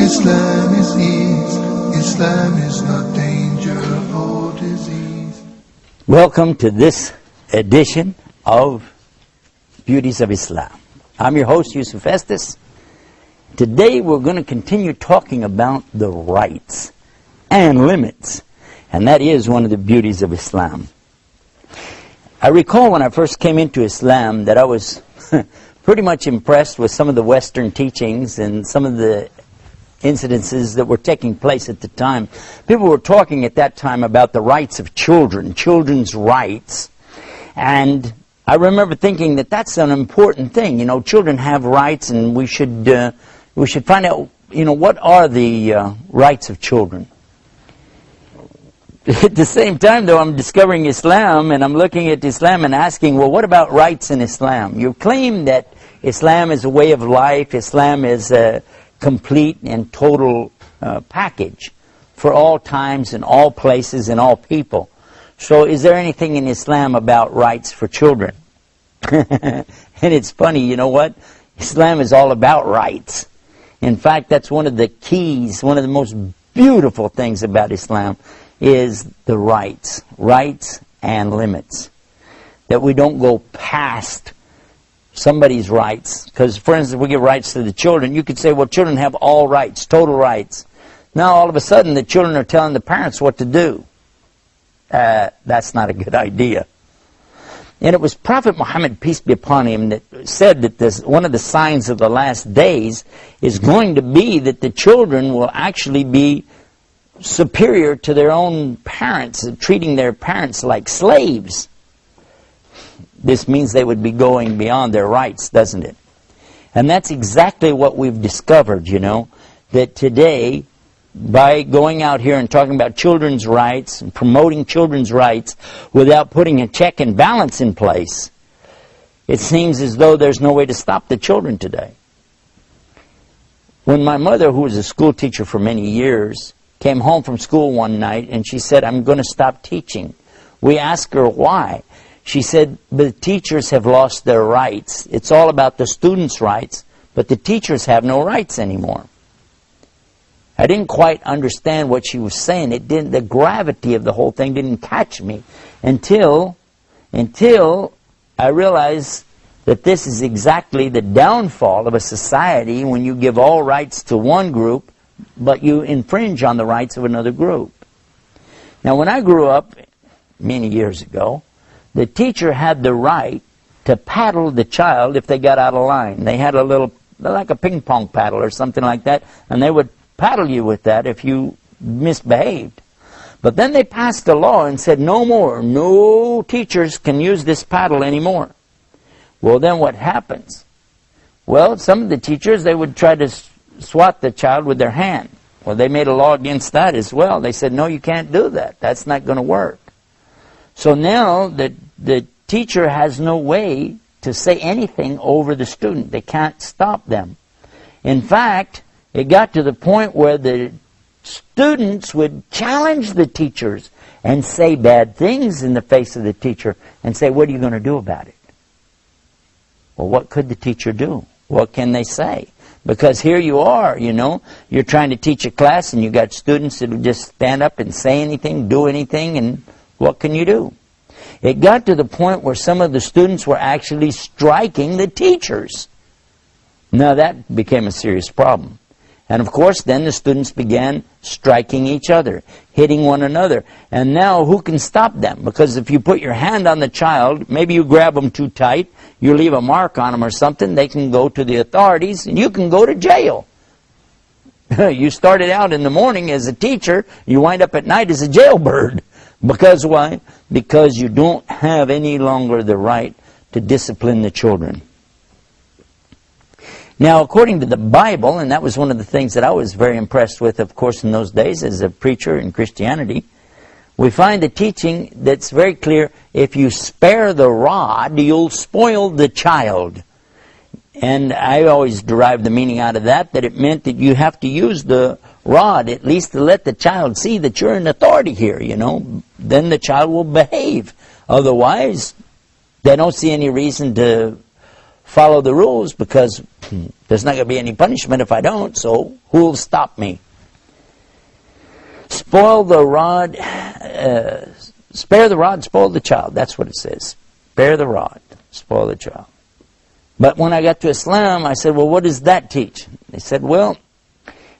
Islam is ease. Islam is not danger or disease. Welcome to this edition of Beauties of Islam. I'm your host, Yusuf Estes. Today we're going to continue talking about the rights and limits. And that is one of the beauties of Islam. I recall when I first came into Islam that I was pretty much impressed with some of the Western teachings and some of the incidences that were taking place at the time. People were talking at that time about the rights of children, children's rights. And I remember thinking that that's an important thing. You know, children have rights, and we should find out, what are the rights of children. At the same time, though, I'm discovering Islam, and I'm looking at Islam and asking, well, what about rights in Islam? You claim that Islam is a way of life, Islam is a complete and total package for all times and all places and all people. So is there anything in Islam about rights for children? And it's funny, you know what? Islam is all about rights. In fact, that's one of the keys, one of the most beautiful things about Islam is the rights and limits. That we don't go past somebody's rights. Because, for instance, we give rights to the children. You could say, well, children have all rights, total rights. Now, all of a sudden, the children are telling the parents what to do. That's not a good idea. And it was Prophet Muhammad, peace be upon him, that said that one of the signs of the last days is going to be that the children will actually be superior to their own parents, treating their parents like slaves. This means they would be going beyond their rights, doesn't it? And that's exactly what we've discovered, that today, by going out here and talking about children's rights and promoting children's rights without putting a check and balance in place, it seems as though there's no way to stop the children today. When my mother, who was a school teacher for many years, came home from school one night and she said, I'm going to stop teaching. We asked her why. She said, the teachers have lost their rights. It's all about the students' rights, but the teachers have no rights anymore. I didn't quite understand what she was saying. The gravity of the whole thing didn't catch me until I realized that this is exactly the downfall of a society when you give all rights to one group, but you infringe on the rights of another group. Now, when I grew up many years ago, the teacher had the right to paddle the child if they got out of line. They had a little, like a ping pong paddle or something like that, and they would paddle you with that if you misbehaved. But then they passed a law and said no teachers can use this paddle anymore. Well, then what happens? Well, some of the teachers, they would try to swat the child with their hand. Well, they made a law against that as well. They said, no, you can't do that. That's not going to work. So now the teacher has no way to say anything over the student. They can't stop them. In fact, it got to the point where the students would challenge the teachers and say bad things in the face of the teacher and say, what are you going to do about it? Well, what could the teacher do? What can they say? Because here you are, you're trying to teach a class and you got students that will just stand up and say anything, do anything, and what can you do? It got to the point where some of the students were actually striking the teachers. Now that became a serious problem. And of course, then the students began striking each other, hitting one another. And now who can stop them? Because if you put your hand on the child, maybe you grab them too tight, you leave a mark on them or something, they can go to the authorities and you can go to jail. You started out in the morning as a teacher, you wind up at night as a jailbird. Because why? Because you don't have any longer the right to discipline the children. Now, according to the Bible, and that was one of the things that I was very impressed with, of course, in those days as a preacher in Christianity, we find the teaching that's very clear, if you spare the rod, you'll spoil the child. And I always derived the meaning out of that it meant that you have to use the rod, at least to let the child see that you're in authority here, Then the child will behave. Otherwise, they don't see any reason to follow the rules because there's not going to be any punishment if I don't, so who'll stop me? Spoil the rod, spare the rod, spoil the child. That's what it says. Spare the rod, spoil the child. But when I got to Islam, I said, well, what does that teach? They said, well,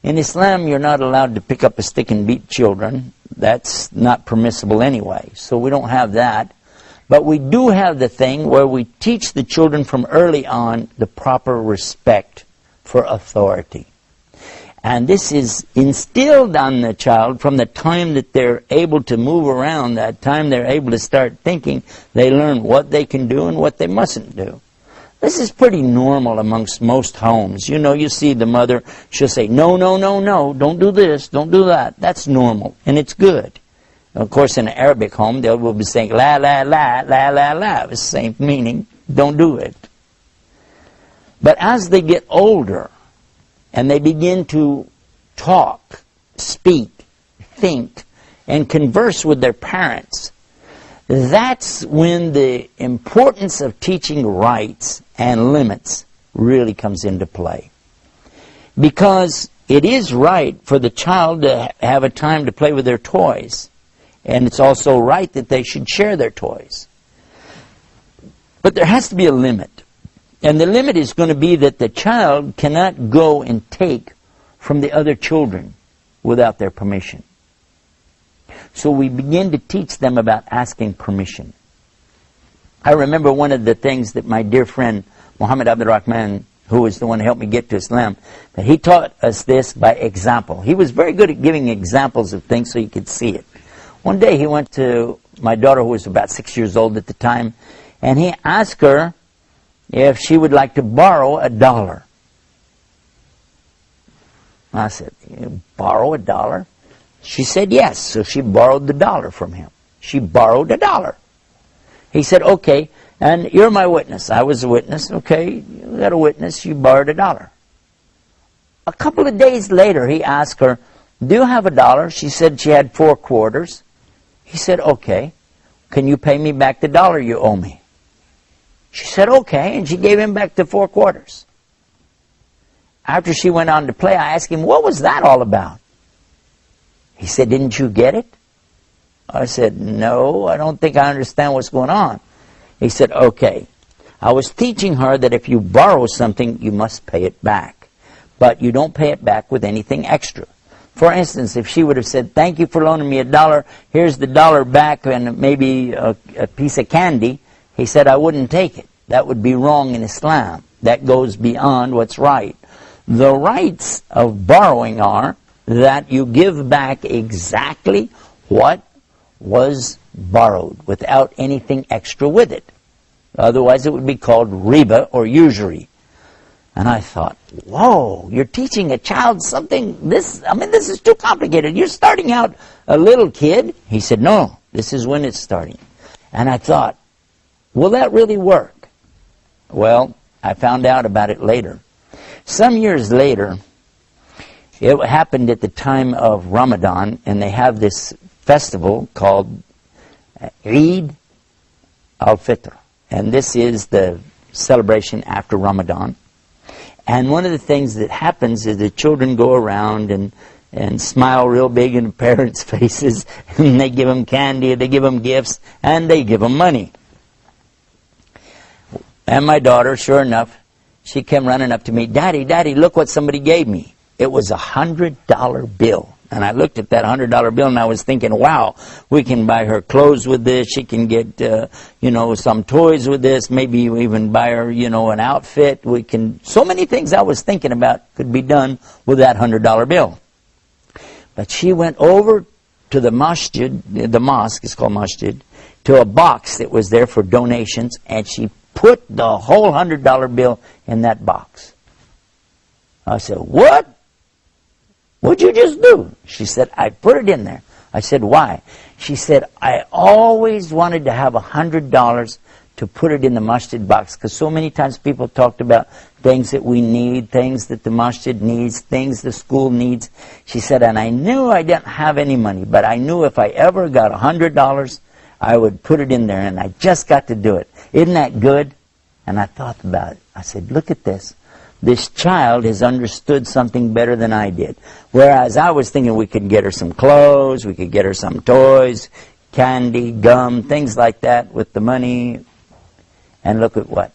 in Islam, you're not allowed to pick up a stick and beat children. That's not permissible anyway, so we don't have that. But we do have the thing where we teach the children from early on the proper respect for authority. And this is instilled on the child from the time that they're able to move around, that time they're able to start thinking. They learn what they can do and what they mustn't do. This is pretty normal amongst most homes. You know, you see the mother, she'll say, no, no, no, no, don't do this, don't do that. That's normal, and it's good. Of course, in an Arabic home, they will be saying, la, la, la, la, la, la. It's the same meaning, don't do it. But as they get older, and they begin to talk, speak, think, and converse with their parents, that's when the importance of teaching rights and limits really comes into play. Because it is right for the child to have a time to play with their toys, and it's also right that they should share their toys. But there has to be a limit. And the limit is going to be that the child cannot go and take from the other children without their permission. So we begin to teach them about asking permission. I remember one of the things that my dear friend Muhammad Abdul Rahman, who was the one who helped me get to Islam, that he taught us this by example. He was very good at giving examples of things so you could see it. One day he went to my daughter, who was about 6 years old at the time, and he asked her if she would like to borrow $1. I said, you borrow $1? She said yes, so she borrowed the $1 from him. She borrowed $1. He said, okay, and you're my witness. I was a witness. Okay, you got a witness, you borrowed $1. A couple of days later, he asked her, do you have $1? She said she had 4 quarters. He said, okay, can you pay me back the $1 you owe me? She said, okay, and she gave him back the 4 quarters. After she went on to play, I asked him, what was that all about? He said, didn't you get it? I said, no, I don't think I understand what's going on. He said, okay, I was teaching her that if you borrow something, you must pay it back. But you don't pay it back with anything extra. For instance, if she would have said, thank you for loaning me $1, here's the $1 back and maybe a piece of candy, he said, I wouldn't take it. That would be wrong in Islam. That goes beyond what's right. The rights of borrowing are that you give back exactly what was borrowed without anything extra with it. Otherwise it would be called riba or usury. And I thought, whoa, you're teaching a child something, this is too complicated. You're starting out a little kid. He said, no, this is when it's starting. And I thought, will that really work? Well, I found out about it later. Some years later, it happened at the time of Ramadan, and they have this festival called Eid al-Fitr. And this is the celebration after Ramadan. And one of the things that happens is the children go around and smile real big in the parents' faces, and they give them candy, they give them gifts, and they give them money. And my daughter, sure enough, she came running up to me, Daddy, Daddy, look what somebody gave me. It was a $100 bill. And I looked at that $100 bill and I was thinking, wow, we can buy her clothes with this. She can get, some toys with this. Maybe we even buy her, an outfit. We can, so many things I was thinking about could be done with that $100 bill. But she went over to the masjid, the mosque, it's called masjid, to a box that was there for donations, and she put the whole $100 bill in that box. I said, what? What'd you just do? She said, I put it in there. I said, why? She said, I always wanted to have $100 to put it in the masjid box, because so many times people talked about things that we need, things that the masjid needs, things the school needs. She said, and I knew I didn't have any money, but I knew if I ever got $100, I would put it in there, and I just got to do it. Isn't that good? And I thought about it. I said, look at this. This child has understood something better than I did. Whereas I was thinking we could get her some clothes, we could get her some toys, candy, gum, things like that with the money. And look at what?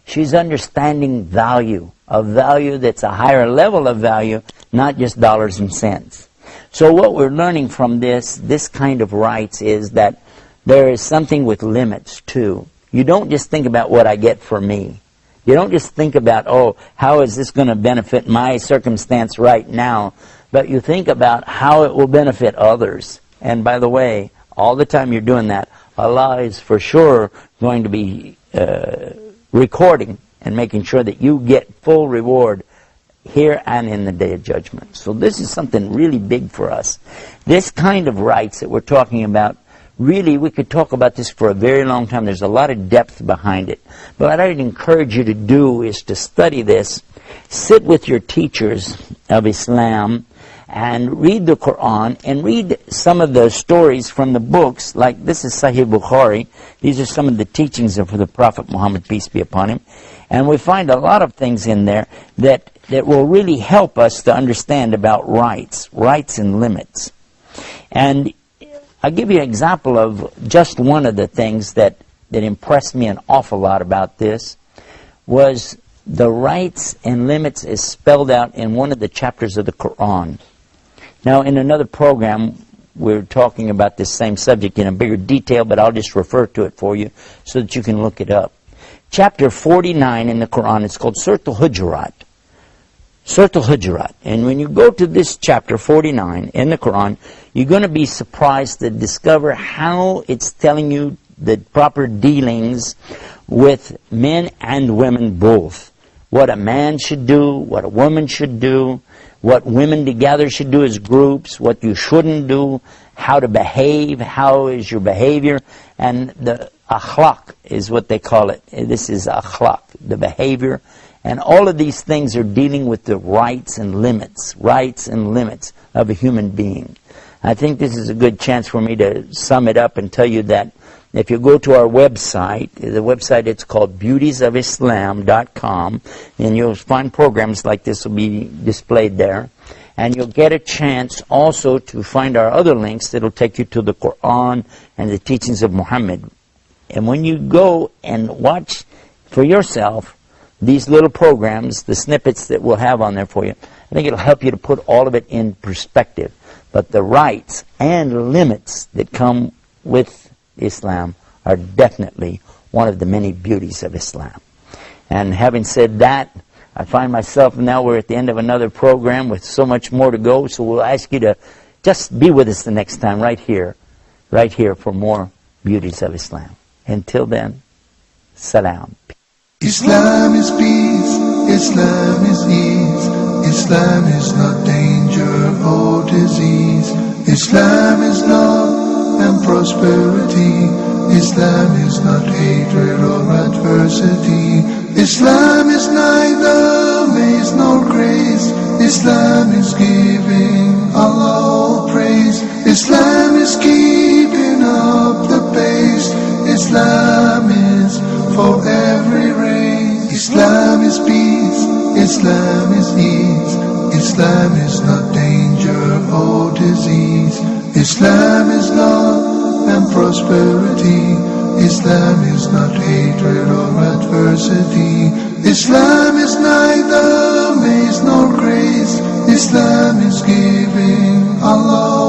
She's understanding value, a value that's a higher level of value, not just dollars and cents. So what we're learning from this kind of rights is that there is something with limits too. You don't just think about what I get for me. You don't just think about, oh, how is this going to benefit my circumstance right now? But you think about how it will benefit others. And by the way, all the time you're doing that, Allah is for sure going to be recording and making sure that you get full reward here and in the Day of Judgment. So this is something really big for us. This kind of rights that we're talking about, really, we could talk about this for a very long time. There's a lot of depth behind it. But what I'd encourage you to do is to study this, sit with your teachers of Islam, and read the Quran, and read some of the stories from the books, like this is Sahih Bukhari. These are some of the teachings of the Prophet Muhammad, peace be upon him. And we find a lot of things in there that will really help us to understand about rights and limits. And I'll give you an example of just one of the things that impressed me an awful lot about this was the rights and limits is spelled out in one of the chapters of the Quran. Now, in another program, we're talking about this same subject in a bigger detail, but I'll just refer to it for you so that you can look it up. Chapter 49 in the Quran, it's called Surat al-Hujurat. Surat al-Hujurat. And when you go to this chapter 49 in the Quran, you're going to be surprised to discover how it's telling you the proper dealings with men and women both. What a man should do, what a woman should do, what women together should do as groups, what you shouldn't do, how to behave, how is your behavior, and the akhlaq is what they call it. This is akhlaq, the behavior. And all of these things are dealing with the rights and limits of a human being. I think this is a good chance for me to sum it up and tell you that if you go to our website, the website it's called beautiesofislam.com, and you'll find programs like this will be displayed there. And you'll get a chance also to find our other links that will take you to the Quran and the teachings of Muhammad. And when you go and watch for yourself these little programs, the snippets that we'll have on there for you, I think it'll help you to put all of it in perspective. But the rights and limits that come with Islam are definitely one of the many beauties of Islam. And having said that, I find myself now we're at the end of another program with so much more to go, so we'll ask you to just be with us the next time right here for more beauties of Islam. Until then, salam. Islam is peace, Islam is ease, Islam is not danger or disease, Islam is love and prosperity, Islam is not hatred or adversity, Islam is neither maze nor grace, Islam is giving Allah all praise, Islam is keeping up the pace, Islam is for every race. Islam is peace, Islam is ease, Islam is not danger or disease, Islam is love and prosperity, Islam is not hatred or adversity, Islam is neither maze nor grace, Islam is giving Allah